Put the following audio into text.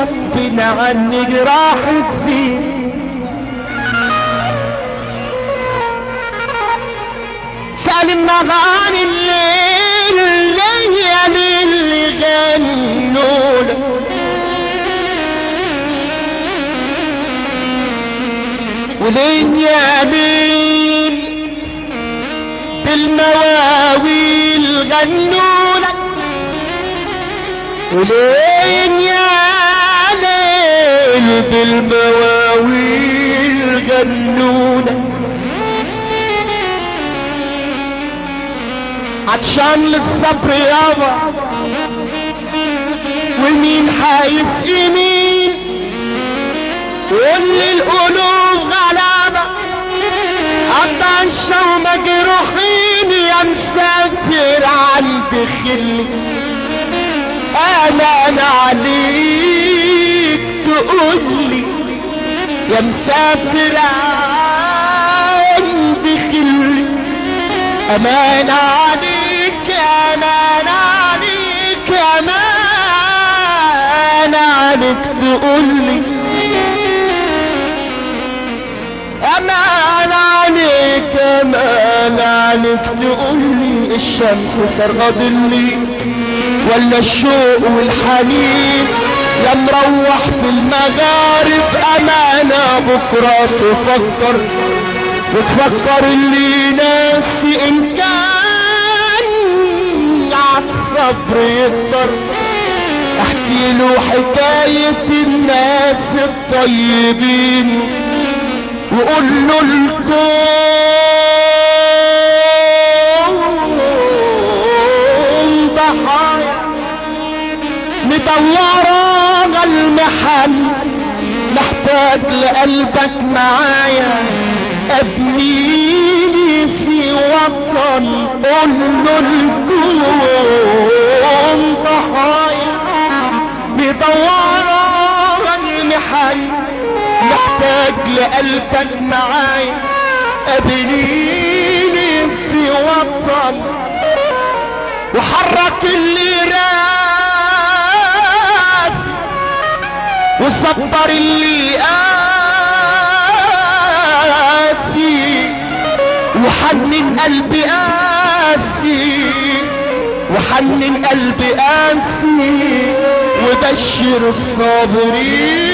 غصب عني جراح تزيد. سالم مغاني الليل الليالي اللي غنولك ولين يا ليل بالمواويل غنولك ولين يا ليل بالمواويل غنولك. عطشان للصبر يابا ومين حيسقي مين واللي القلوب غلابة عطشة ومجروحين يا مسافر عند خلي امان عليك تقولي يا مسافر عند خلي امان عليك امان عليك امان عليك تقولي امان عليك امان عليك تقولي الشمس سرقة ضلي ولا الشوق والحنين يا مروح في المغارب امانة بكرة تفكر وتفكر اللي ناسي ان كان عالصبر يقدر. احكي له حكاية الناس الطيبين وقول له الكون ضحايا مدورة المحل محتاج لقلبك معايا ابنيني في وطن قول له الكون ضحايا مدورة المحل محتاج لقلبك معايا ابنيني في وطن وحرك اللي راس وصبر اللي قاسي وحنن قلبي قاسي وحنن قلبي قاسي وبشر الصابرين